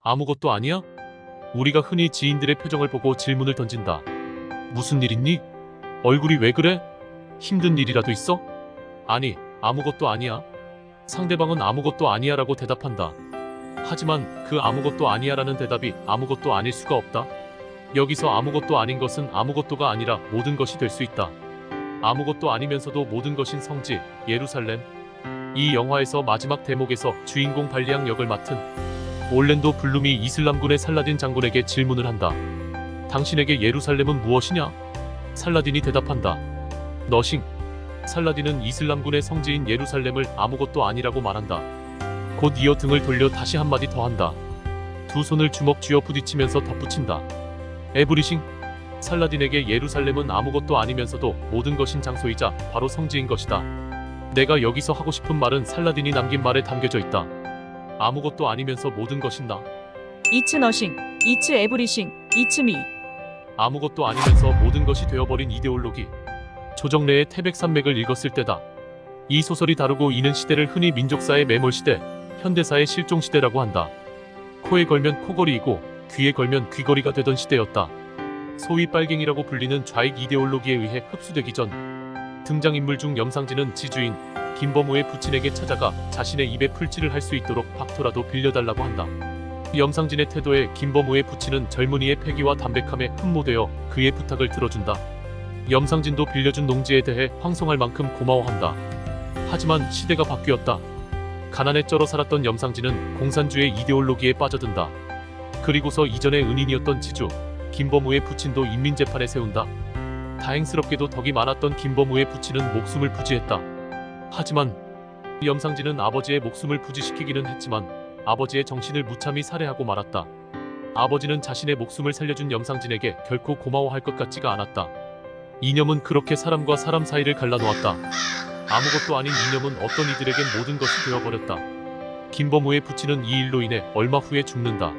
아무것도 아니야? 우리가 흔히 지인들의 표정을 보고 질문을 던진다. 무슨 일 있니? 얼굴이 왜 그래? 힘든 일이라도 있어? 아니, 아무것도 아니야. 상대방은 아무것도 아니야 라고 대답한다. 하지만 그 아무것도 아니야 라는 대답이 아무것도 아닐 수가 없다. 여기서 아무것도 아닌 것은 아무것도가 아니라 모든 것이 될 수 있다. 아무것도 아니면서도 모든 것인 성지, 예루살렘. 이 영화에서 마지막 대목에서 주인공 발리앙 역을 맡은 올랜도 블룸이 이슬람군의 살라딘 장군에게 질문을 한다. 당신에게 예루살렘은 무엇이냐? 살라딘이 대답한다. 너싱. 살라딘은 이슬람군의 성지인 예루살렘을 아무것도 아니라고 말한다. 곧 이어 등을 돌려 다시 한마디 더 한다. 두 손을 주먹 쥐어 부딪히면서 덧붙인다. 에브리싱. 살라딘에게 예루살렘은 아무것도 아니면서도 모든 것인 장소이자 바로 성지인 것이다. 내가 여기서 하고 싶은 말은 살라딘이 남긴 말에 담겨져 있다. 아무것도 아니면서 모든 것인다. It's nothing, it's everything, it's me. 아무것도 아니면서 모든 것이 되어버린 이데올로기. 조정래의 태백산맥을 읽었을 때다. 이 소설이 다루고 있는 시대를 흔히 민족사의 매몰시대, 현대사의 실종시대라고 한다. 코에 걸면 코걸이이고 귀에 걸면 귀걸이가 되던 시대였다. 소위 빨갱이라고 불리는 좌익 이데올로기에 의해 흡수되기 전 등장인물 중 염상진은 지주인 김범우의 부친에게 찾아가 자신의 입에 풀칠을 할 수 있도록 박토라도 빌려달라고 한다. 염상진의 태도에 김범우의 부친은 젊은이의 패기와 담백함에 흠모되어 그의 부탁을 들어준다. 염상진도 빌려준 농지에 대해 황송할 만큼 고마워한다. 하지만 시대가 바뀌었다. 가난에 쩔어 살았던 염상진은 공산주의 이데올로기에 빠져든다. 그리고서 이전의 은인이었던 지주 김범우의 부친도 인민재판에 세운다. 다행스럽게도 덕이 많았던 김범우의 부친은 목숨을 부지했다. 하지만 염상진은 아버지의 목숨을 부지시키기는 했지만 아버지의 정신을 무참히 살해하고 말았다. 아버지는 자신의 목숨을 살려준 염상진에게 결코 고마워할 것 같지가 않았다. 이념은 그렇게 사람과 사람 사이를 갈라놓았다. 아무것도 아닌 이념은 어떤 이들에겐 모든 것이 되어버렸다. 김범우의 부친은 이 일로 인해 얼마 후에 죽는다.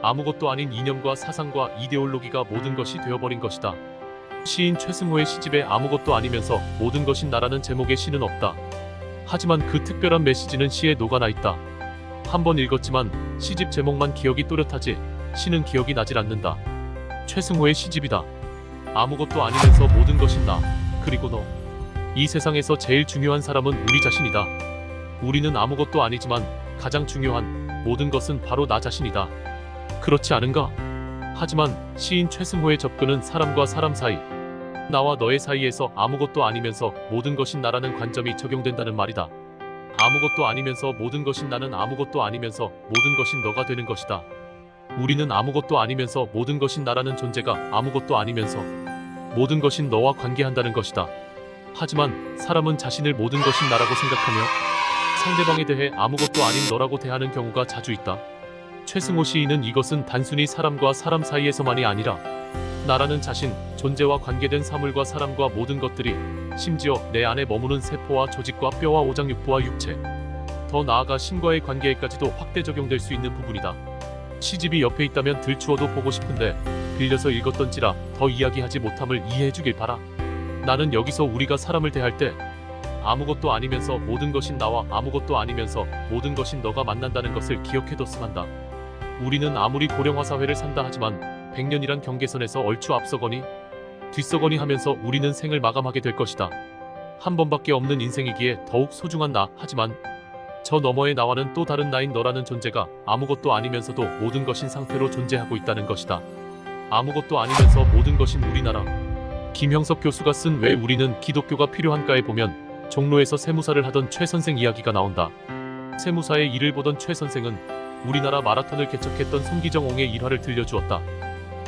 아무것도 아닌 이념과 사상과 이데올로기가 모든 것이 되어버린 것이다. 시인 최승호의 시집에 아무것도 아니면서 모든 것인 나라는 제목의 시는 없다. 하지만 그 특별한 메시지는 시에 녹아나 있다. 한번 읽었지만 시집 제목만 기억이 또렷하지 시는 기억이 나질 않는다. 최승호의 시집이다. 아무것도 아니면서 모든 것인 나, 그리고 너. 이 세상에서 제일 중요한 사람은 우리 자신이다. 우리는 아무것도 아니지만 가장 중요한 모든 것은 바로 나 자신이다. 그렇지 않은가? 하지만 시인 최승호의 접근은 사람과 사람 사이, 나와 너의 사이에서 아무것도 아니면서 모든 것인 나라는 관점이 적용된다는 말이다. 아무것도 아니면서 모든 것인 나는 아무것도 아니면서 모든 것인 너가 되는 것이다. 우리는 아무것도 아니면서 모든 것인 나라는 존재가 아무것도 아니면서 모든 것인 너와 관계한다는 것이다. 하지만 사람은 자신을 모든 것인 나라고 생각하며 상대방에 대해 아무것도 아닌 너라고 대하는 경우가 자주 있다. 최승호 시인은 이것은 단순히 사람과 사람 사이에서만이 아니라 나라는 자신, 존재와 관계된 사물과 사람과 모든 것들이 심지어 내 안에 머무는 세포와 조직과 뼈와 오장육부와 육체, 더 나아가 신과의 관계에까지도 확대 적용될 수 있는 부분이다. 시집이 옆에 있다면 들추어도 보고 싶은데 빌려서 읽었던지라 더 이야기하지 못함을 이해해주길 바라. 나는 여기서 우리가 사람을 대할 때 아무것도 아니면서 모든 것인 나와 아무것도 아니면서 모든 것인 너가 만난다는 것을 기억해뒀으면 한다. 우리는 아무리 고령화사회를 산다 하지만 100년이란 경계선에서 얼추 앞서거니 뒤서거니 하면서 우리는 생을 마감하게 될 것이다. 한 번밖에 없는 인생이기에 더욱 소중한 나, 하지만 저 너머의 나와는 또 다른 나인 너라는 존재가 아무것도 아니면서도 모든 것인 상태로 존재하고 있다는 것이다. 아무것도 아니면서 모든 것인 우리나라. 김형석 교수가 쓴 왜 우리는 기독교가 필요한가에 보면 종로에서 세무사를 하던 최 선생 이야기가 나온다. 세무사의 일을 보던 최 선생은 우리나라 마라톤을 개척했던 송기정 옹의 일화를 들려주었다.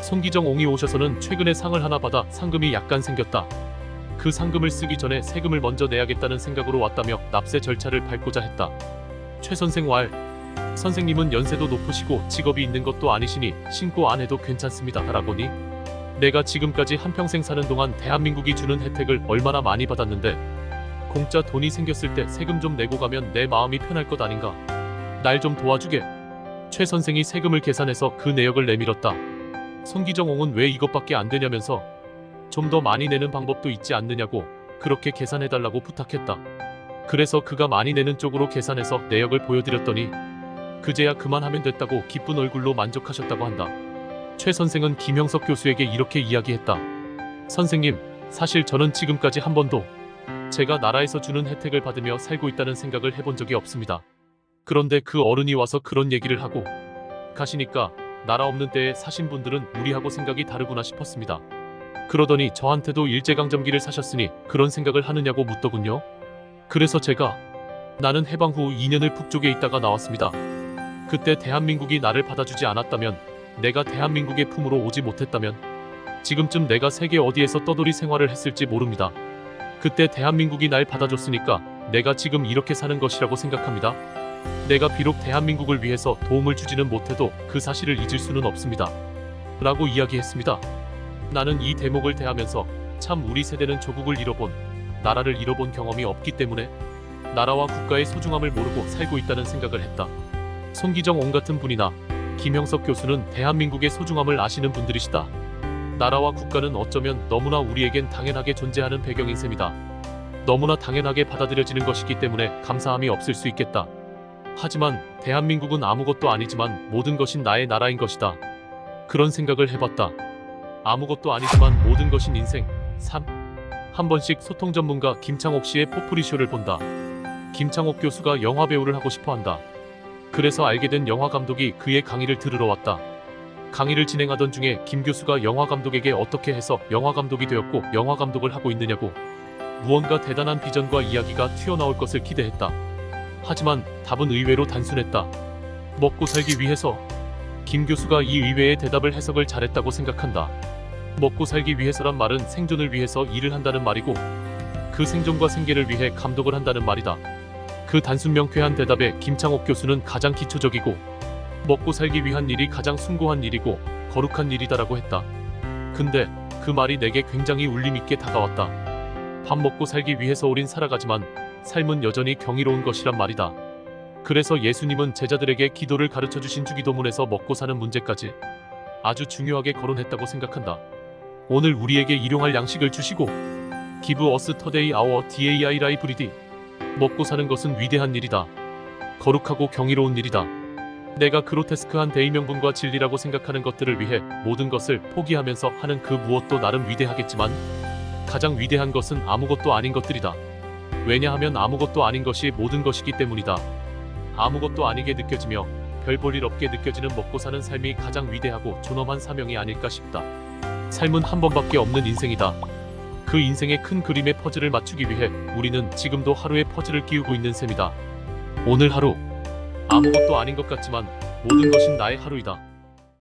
송기정 옹이 오셔서는 최근에 상을 하나 받아 상금이 약간 생겼다. 그 상금을 쓰기 전에 세금을 먼저 내야겠다는 생각으로 왔다며 납세 절차를 밟고자 했다. 최 선생 왈, 선생님은 연세도 높으시고 직업이 있는 것도 아니시니 신고 안 해도 괜찮습니다 라고니 내가 지금까지 한평생 사는 동안 대한민국이 주는 혜택을 얼마나 많이 받았는데 공짜 돈이 생겼을 때 세금 좀 내고 가면 내 마음이 편할 것 아닌가. 날 좀 도와주게. 최 선생이 세금을 계산해서 그 내역을 내밀었다. 송기정 옹은 왜 이것밖에 안 되냐면서 좀 더 많이 내는 방법도 있지 않느냐고 그렇게 계산해달라고 부탁했다. 그래서 그가 많이 내는 쪽으로 계산해서 내역을 보여드렸더니 그제야 그만하면 됐다고 기쁜 얼굴로 만족하셨다고 한다. 최 선생은 김형석 교수에게 이렇게 이야기했다. 선생님, 사실 저는 지금까지 한 번도 제가 나라에서 주는 혜택을 받으며 살고 있다는 생각을 해본 적이 없습니다. 그런데 그 어른이 와서 그런 얘기를 하고 가시니까 나라 없는 때에 사신 분들은 우리하고 생각이 다르구나 싶었습니다. 그러더니 저한테도 일제강점기를 사셨으니 그런 생각을 하느냐고 묻더군요. 그래서 제가 나는 해방 후 2년을 북쪽에 있다가 나왔습니다. 그때 대한민국이 나를 받아주지 않았다면, 내가 대한민국의 품으로 오지 못했다면 지금쯤 내가 세계 어디에서 떠돌이 생활을 했을지 모릅니다. 그때 대한민국이 날 받아줬으니까 내가 지금 이렇게 사는 것이라고 생각합니다. 내가 비록 대한민국을 위해서 도움을 주지는 못해도 그 사실을 잊을 수는 없습니다. 라고 이야기했습니다. 나는 이 대목을 대하면서 참 우리 세대는 조국을 잃어본, 나라를 잃어본 경험이 없기 때문에 나라와 국가의 소중함을 모르고 살고 있다는 생각을 했다. 손기정 옹 같은 분이나 김형석 교수는 대한민국의 소중함을 아시는 분들이시다. 나라와 국가는 어쩌면 너무나 우리에겐 당연하게 존재하는 배경인 셈이다. 너무나 당연하게 받아들여지는 것이기 때문에 감사함이 없을 수 있겠다. 하지만 대한민국은 아무것도 아니지만 모든 것인 나의 나라인 것이다. 그런 생각을 해봤다. 아무것도 아니지만 모든 것인 인생. 3. 한 번씩 소통 전문가 김창옥 씨의 포프리쇼를 본다. 김창옥 교수가 영화배우를 하고 싶어 한다. 그래서 알게 된 영화 감독이 그의 강의를 들으러 왔다. 강의를 진행하던 중에 김 교수가 영화 감독에게 어떻게 해서 영화 감독이 되었고 영화 감독을 하고 있느냐고, 무언가 대단한 비전과 이야기가 튀어나올 것을 기대했다. 하지만 답은 의외로 단순했다. 먹고 살기 위해서. 김 교수가 이 의외의 대답을 해석을 잘했다고 생각한다. 먹고 살기 위해서란 말은 생존을 위해서 일을 한다는 말이고, 그 생존과 생계를 위해 감독을 한다는 말이다. 그 단순 명쾌한 대답에 김창옥 교수는 가장 기초적이고 먹고 살기 위한 일이 가장 숭고한 일이고 거룩한 일이다라고 했다. 근데 그 말이 내게 굉장히 울림있게 다가왔다. 밥 먹고 살기 위해서 우린 살아가지만 삶은 여전히 경이로운 것이란 말이다. 그래서 예수님은 제자들에게 기도를 가르쳐주신 주기도문에서 먹고 사는 문제까지 아주 중요하게 거론했다고 생각한다. 오늘 우리에게 일용할 양식을 주시고 Give us today our daily bread. 먹고 사는 것은 위대한 일이다. 거룩하고 경이로운 일이다. 내가 그로테스크한 대의명분과 진리라고 생각하는 것들을 위해 모든 것을 포기하면서 하는 그 무엇도 나름 위대하겠지만 가장 위대한 것은 아무것도 아닌 것들이다. 왜냐하면 아무것도 아닌 것이 모든 것이기 때문이다. 아무것도 아니게 느껴지며 별 볼 일 없게 느껴지는 먹고 사는 삶이 가장 위대하고 존엄한 사명이 아닐까 싶다. 삶은 한 번밖에 없는 인생이다. 그 인생의 큰 그림의 퍼즐을 맞추기 위해 우리는 지금도 하루의 퍼즐을 끼우고 있는 셈이다. 오늘 하루, 아무것도 아닌 것 같지만 모든 것인 나의 하루이다.